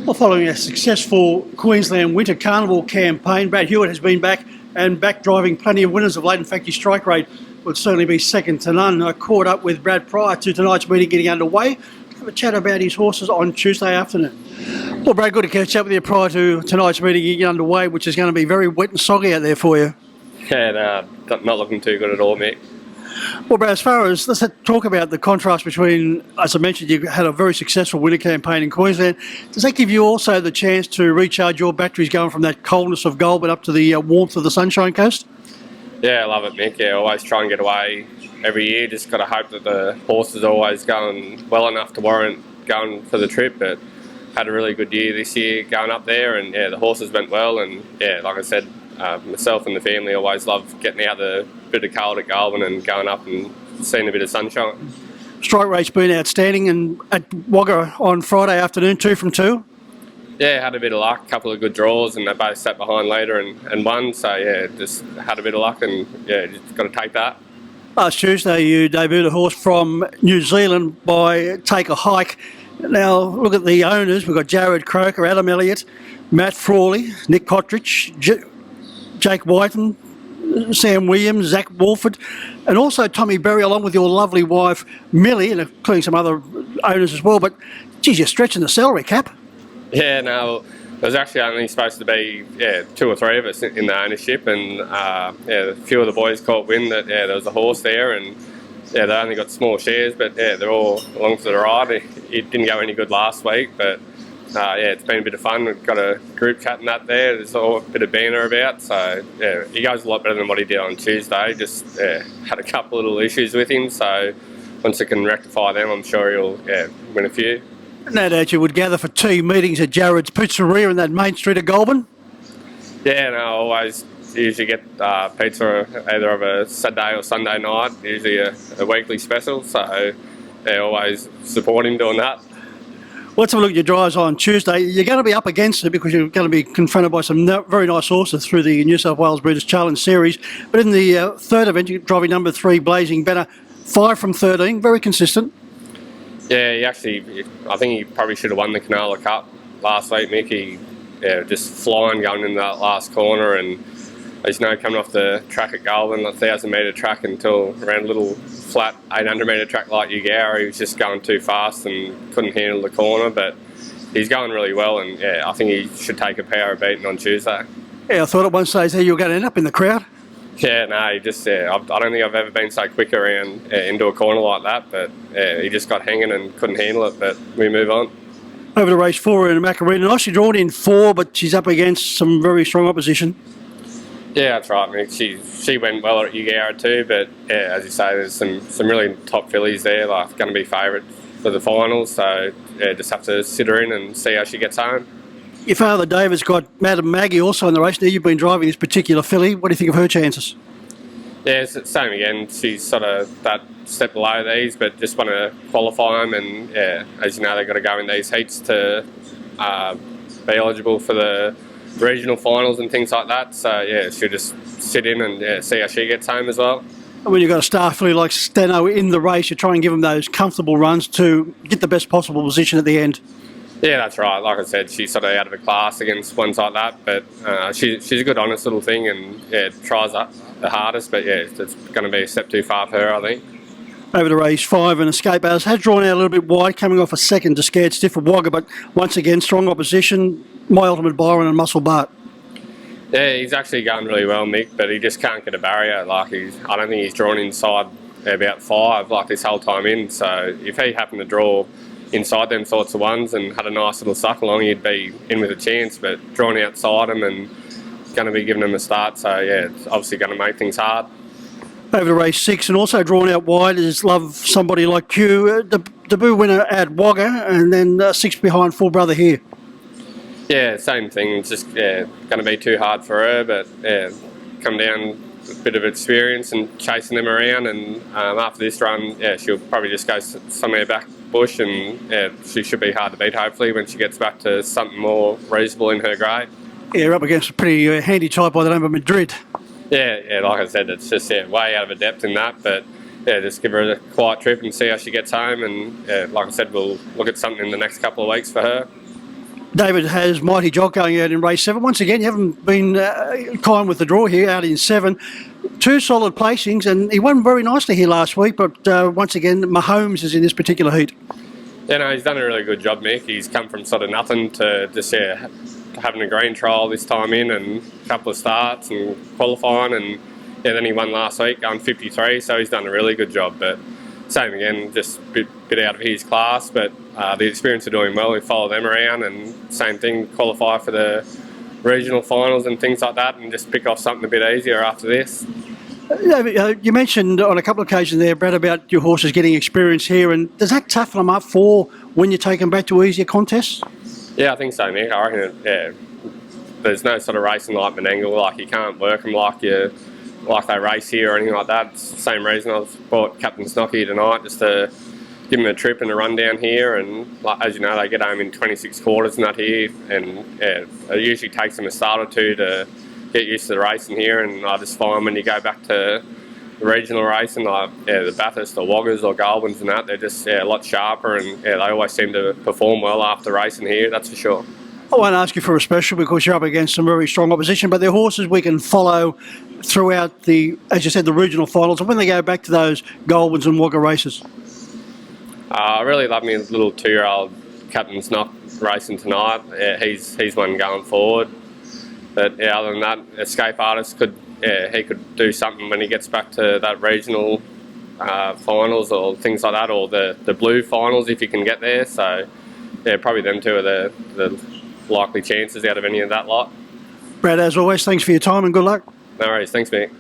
Well, following a successful Queensland Winter Carnival campaign, Brad Hewitt has been back driving plenty of winners of late. In fact, his strike rate would certainly be second to none. I caught up with Brad prior to tonight's meeting getting underway to have a chat about his horses on Tuesday afternoon. Well, Brad, good to catch up with you prior to tonight's meeting getting underway, which is going to be very wet and soggy out there for you. Yeah, no, not looking too good at all, Mick. Well, Brad, as far as, let's talk about the contrast between, as I mentioned, you had a very successful winter campaign in Queensland. Does that give you also the chance to recharge your batteries going from that coldness of Goulburn up to the warmth of the Sunshine Coast? Yeah, I love it, Mick. Yeah, always try and get away every year. Just got to hope that the horse is always going well enough to warrant going for the trip. But had a really good year this year going up there, and yeah, the horses went well. And yeah, like I said, myself and the family always love getting out the bit of cold at Goulburn and going up and seeing a bit of sunshine. Strike rate's been outstanding, and at Wagga on Friday afternoon, 2 from 2. Yeah, had a bit of luck, a couple of good draws, and they both sat behind later and won. So yeah, just had a bit of luck, and yeah, just got to take that. Last Tuesday, you debuted a horse from New Zealand by Take a Hike. Now, look at the owners. We've got Jared Croker, Adam Elliott, Matt Frawley, Nick Cottridge, Jake Whiten, Sam Williams, Zach Wolford, and also Tommy Berry, along with your lovely wife, Millie, and including some other owners as well. But, geez, you're stretching the salary cap. Yeah, no, there was actually only supposed to be 2 or 3 of us in the ownership, and a few of the boys caught wind that there was a horse there, and they only got small shares, but they're all along for the ride. It didn't go any good last week, but it's been a bit of fun. We've got a group chat and that there. There's all a bit of banter about, so he goes a lot better than what he did on Tuesday. Just had a couple little issues with him, so once he can rectify them, I'm sure he'll win a few. No doubt you would gather for tea meetings at Jared's Pizzeria in that main street of Goulburn. Yeah, no, I always usually get pizza either of a Saturday or Sunday night, usually a weekly special, so always support him doing that. Let's have a look at your drives on Tuesday. You're going to be up against it because you're going to be confronted by some very nice horses through the New South Wales Breeders' Challenge Series. But in the third event, you're driving number 3, Blazing Banner, 5 from 13, very consistent. Yeah, I think he probably should have won the Canola Cup last week, Mick. He just flying going in that last corner, and as you know, coming off the track at Goulburn, a 1,000-metre track until around a little flat 800-metre track like Eugowra, he was just going too fast and couldn't handle the corner, but he's going really well, and I think he should take a power of beating on Tuesday. Yeah, I thought at one stage there you were going to end up in the crowd. Yeah, no, I don't think I've ever been so quick around into a corner like that, but he just got hanging and couldn't handle it, but we move on. Over to race 4 in Macarena. Nicely drawn in 4, but she's up against some very strong opposition. Yeah, that's right, Mick. She went well at Eugowra too, but as you say, there's some really top fillies there, like going to be favourite for the finals, so just have to sit her in and see how she gets home. Your father David's got Madam Maggie also in the race. Now you've been driving this particular filly. What do you think of her chances? Yeah, same again. She's sort of that step below these, but just want to qualify them. And as you know, they've got to go in these heats to be eligible for the regional finals and things like that. So she'll just sit in and see how she gets home as well. And when you've got a star filly like Steno in the race, you try and give them those comfortable runs to get the best possible position at the end. Yeah, that's right. Like I said, she's sort of out of a class against ones like that, but she's a good, honest little thing, and tries the hardest. But it's going to be a step too far for her, I think. Over to race 5, and Escape Hours has drawn out a little bit wide, coming off a second to Scared Stiff at Wagga, but once again, strong opposition. My Ultimate Byron and Muscle Bart. Yeah, he's actually going really well, Mick, but he just can't get a barrier. I don't think he's drawn inside about 5 like this whole time in. So if he happened to draw inside them sorts of ones and had a nice little suck along, he'd be in with a chance, but drawn outside him and going to be giving him a start, so it's obviously going to make things hard. Over to race 6, and also drawn out wide is Love Somebody Like You, the debut winner at Wagga, and then 6 behind Full Brother here. Yeah, same thing. It's just going to be too hard for her, but come down a bit of experience and chasing them around, and after this run, she'll probably just go somewhere back bush, and she should be hard to beat hopefully when she gets back to something more reasonable in her grade. Yeah, up against a pretty handy type by the name of Madrid. Yeah, like I said, it's just way out of her depth in that, but just give her a quiet trip and see how she gets home, and like I said, we'll look at something in the next couple of weeks for her. David has Mighty Jock going out in race 7. Once again, you haven't been kind with the draw here, out in 7. 2 solid placings, and he won very nicely here last week, but once again, Mahomes is in this particular heat. Yeah, no, he's done a really good job, Mick. He's come from sort of nothing to just having a green trial this time in, and a couple of starts and qualifying, and then he won last week going 53, so he's done a really good job. But same again, just a bit out of his class, but the experience of doing well, we follow them around, and same thing, qualify for the regional finals and things like that, and just pick off something a bit easier after this. You mentioned on a couple of occasions there, Brad, about your horses getting experience here, and does that toughen them up for when you take them back to easier contests? Yeah, I think so, Mick. I reckon, there's no sort of racing like Menangle, like you can't work them like they race here or anything like that. It's the same reason I've brought Captain Snocky tonight, just to give them a trip and a run down here, and as you know, they get home in 26 quarters and that here, and it usually takes them a start or two to get used to the racing here. And I just find when you go back to the regional racing, like the Bathurst or Woggers or Goulburns and that, they're just a lot sharper, and they always seem to perform well after racing here, that's for sure. I won't ask you for a special because you're up against some very strong opposition, but they're horses we can follow throughout the, as you said, the regional finals, and when they go back to those Goulburns and Wagga races. I really love my little 2-year-old Captain Snock racing tonight. He's one going forward. But other than that, Escape Artist could do something when he gets back to that regional finals or things like that, or the blue finals if you can get there. So probably them two are the likely chances out of any of that lot. Brad, as always, thanks for your time and good luck. No worries, thanks, Mick.